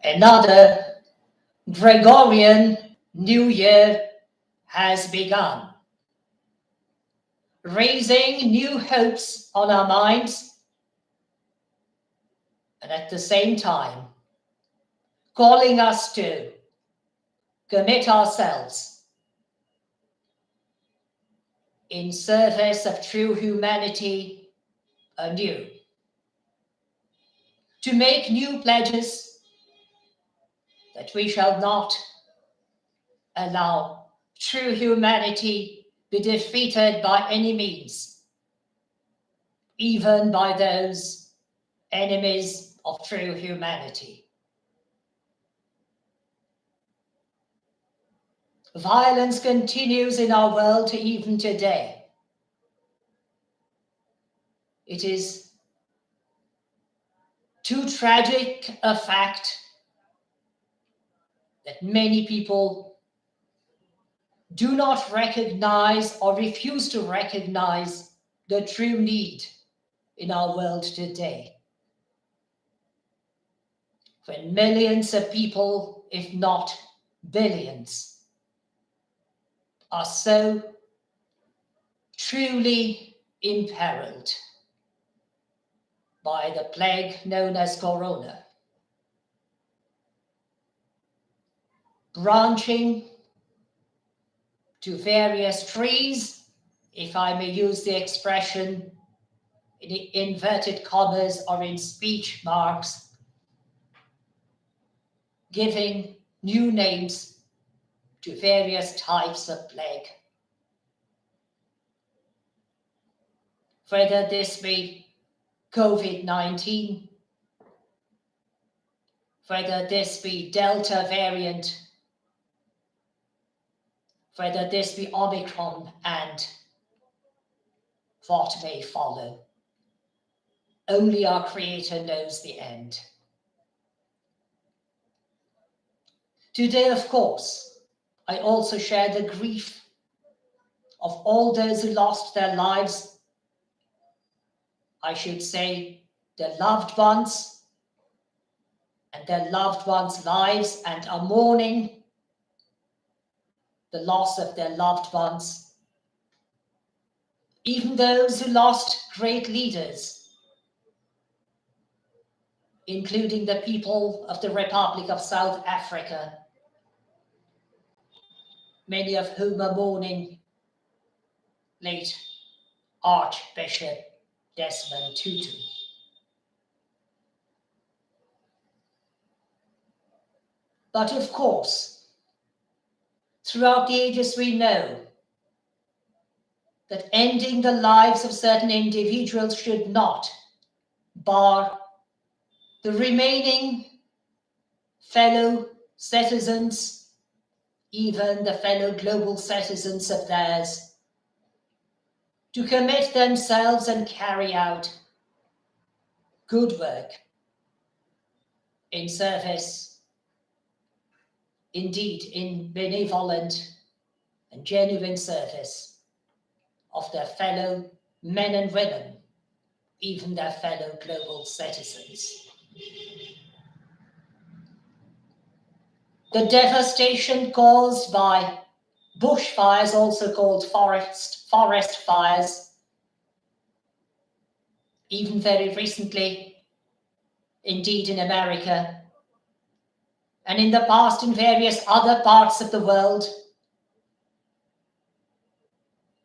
Another Gregorian New Year has begun, raising new hopes on our minds, and at the same time, calling us to commit ourselves in service of true humanity anew, to make new pledges that we shall not allow true humanity be defeated by any means, even by those enemies of true humanity. Violence continues in our world even today. It is too tragic a fact that many people do not recognize or refuse to recognize the true need in our world today. When millions of people, if not billions, are so truly imperiled by the plague known as Corona. Branching to various trees, if I may use the expression in inverted commas or in speech marks, giving new names to various types of plague. Whether this be COVID-19, whether this be Delta variant, whether this be Omicron and what may follow. Only our Creator knows the end. Today, of course, I also share the grief of all those who lost their lives. I should say their loved ones and their loved ones' lives, and are mourning the loss of their loved ones. Even those who lost great leaders, including the people of the Republic of South Africa, many of whom are mourning late Archbishop Desmond Tutu. But of course, throughout the ages we know that ending the lives of certain individuals should not bar the remaining fellow citizens, even the fellow global citizens of theirs, to commit themselves and carry out good work in service, indeed in benevolent and genuine service of their fellow men and women, even their fellow global citizens. The devastation caused by bushfires, also called forest fires, even very recently, indeed in America, and in the past in various other parts of the world,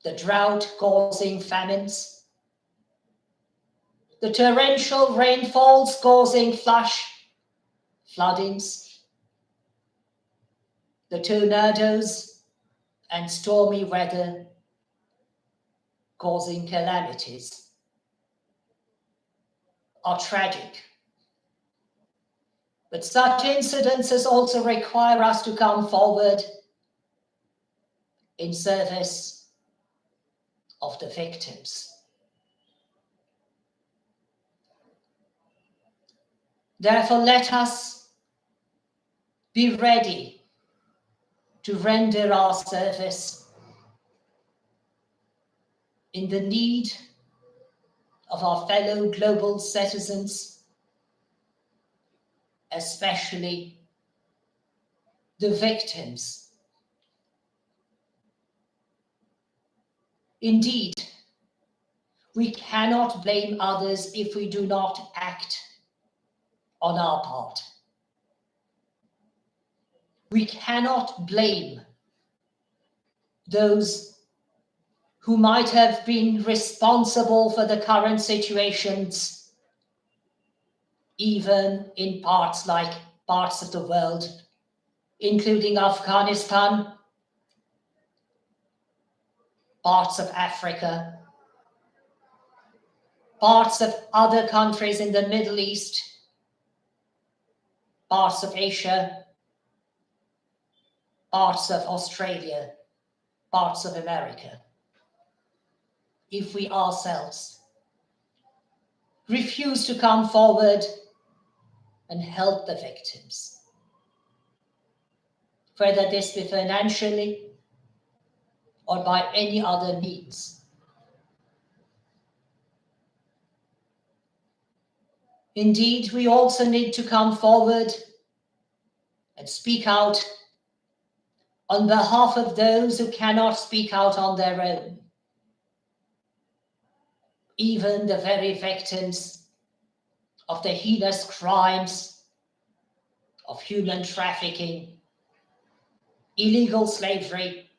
the drought causing famines, the torrential rainfalls causing floodings, the tornadoes and stormy weather causing calamities are tragic. But such incidences also require us to come forward in service of the victims. Therefore, let us be ready to render our service in the need of our fellow global citizens especially the victims. Indeed, we cannot blame others if we do not act on our part. We cannot blame those who might have been responsible for the current situations, even in parts of the world, including Afghanistan, parts of Africa, parts of other countries in the Middle East, parts of Asia, parts of Australia, parts of America. If we ourselves refuse to come forward and help the victims, whether this be financially or by any other means. Indeed, we also need to come forward and speak out on behalf of those who cannot speak out on their own. Even the very victims of the heinous crimes of human trafficking, illegal slavery,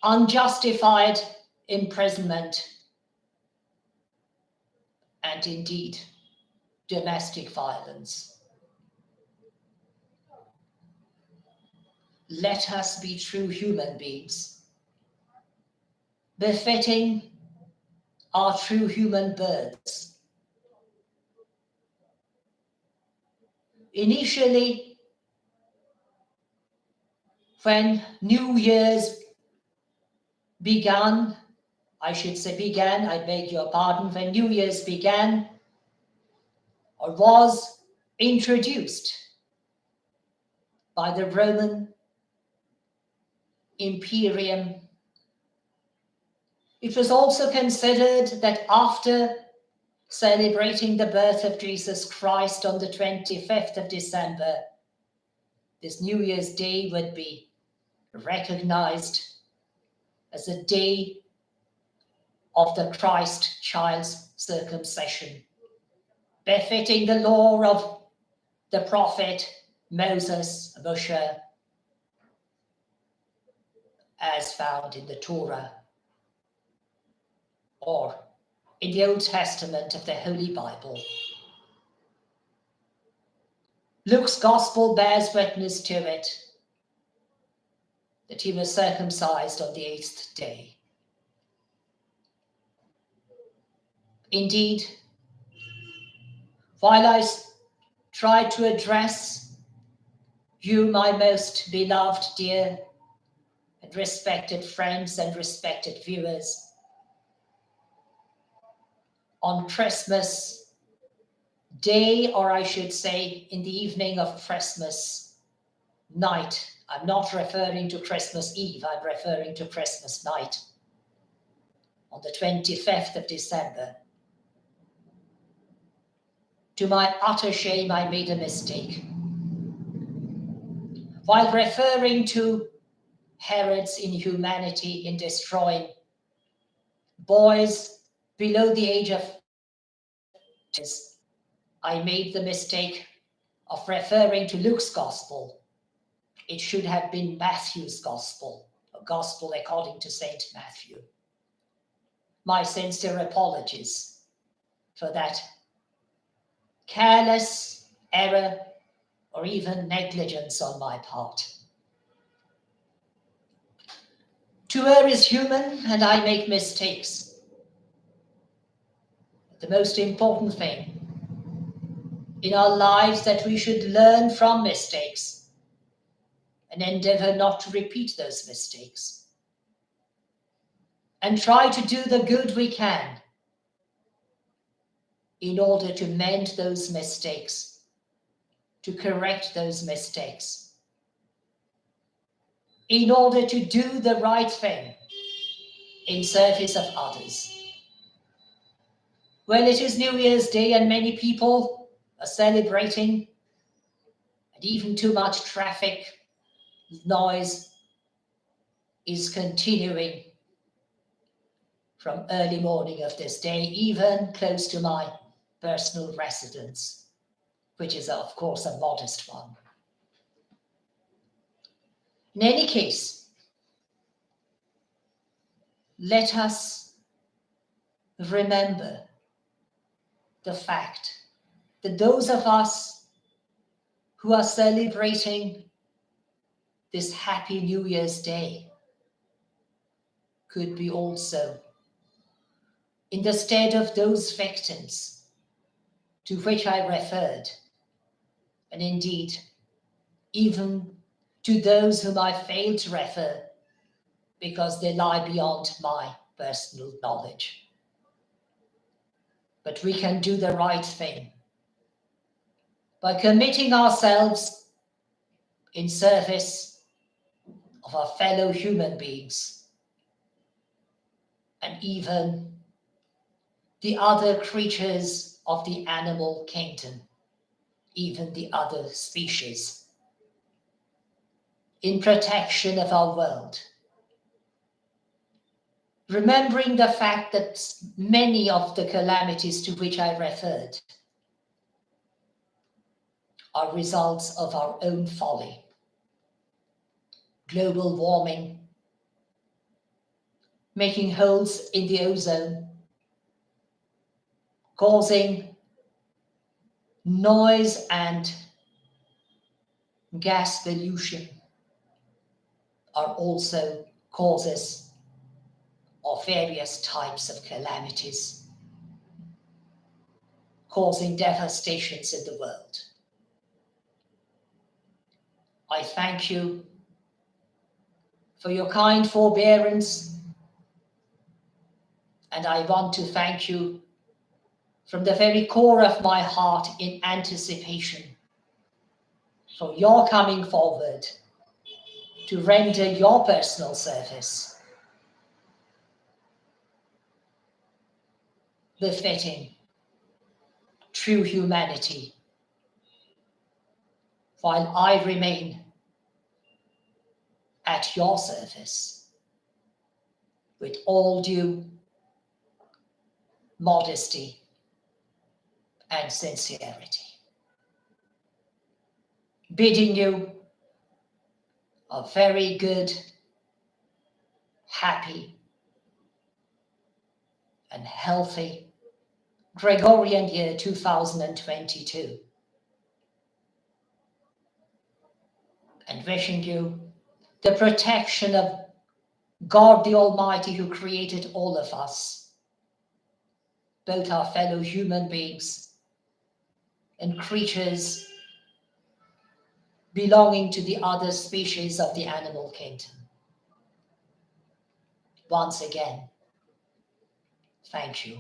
unjustified imprisonment, and indeed domestic violence. Let us be true human beings, befitting our true human births. Initially, when New Year's began, I beg your pardon, when New Year's began or was introduced by the Roman Imperium, it was also considered that after celebrating the birth of Jesus Christ on the 25th of December, this New Year's Day would be recognized as a day of the Christ child's circumcision, befitting the law of the prophet Moses, Moshe, as found in the Torah or in the Old Testament of the Holy Bible. Luke's Gospel bears witness to it, that he was circumcised on the 8th day. Indeed, while I try to address you, my most beloved, dear, and respected friends and respected viewers, on Christmas Day, or I should say in the evening of Christmas night. I'm not referring to Christmas Eve, I'm referring to Christmas night, on the 25th of December. To my utter shame, I made a mistake. While referring to Herod's inhumanity in destroying boys below the age of 10, I made the mistake of referring to Luke's Gospel. It should have been Matthew's Gospel, a Gospel according to Saint Matthew. My sincere apologies for that careless error or even negligence on my part. To err is human, and I make mistakes. But the most important thing in our lives that we should learn from mistakes and endeavor not to repeat those mistakes, and try to do the good we can in order to mend those mistakes, to correct those mistakes, in order to do the right thing in service of others. Well, it is New Year's Day, and many people are celebrating, and even too much traffic noise is continuing from early morning of this day, even close to my personal residence, which is of course a modest one. In any case, let us remember the fact that those of us who are celebrating this happy New Year's Day could be also in the stead of those victims to which I referred, and indeed even to those whom I failed to refer because they lie beyond my personal knowledge. But we can do the right thing by committing ourselves in service of our fellow human beings and even the other creatures of the animal kingdom, even the other species, in protection of our world. Remembering the fact that many of the calamities to which I referred are results of our own folly. Global warming, making holes in the ozone, causing noise and gas pollution are also causes of various types of calamities, causing devastations in the world. I thank you for your kind forbearance, and I want to thank you from the very core of my heart in anticipation for your coming forward to render your personal service befitting true humanity, while I remain at your service with all due modesty and sincerity. Bidding you a very good, happy, and healthy Gregorian year 2022. And wishing you the protection of God the Almighty, who created all of us, both our fellow human beings and creatures belonging to the other species of the animal kingdom. Once again, thank you,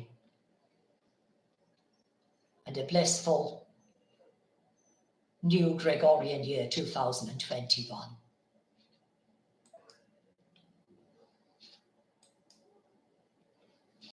and a blissful new Gregorian year 2021.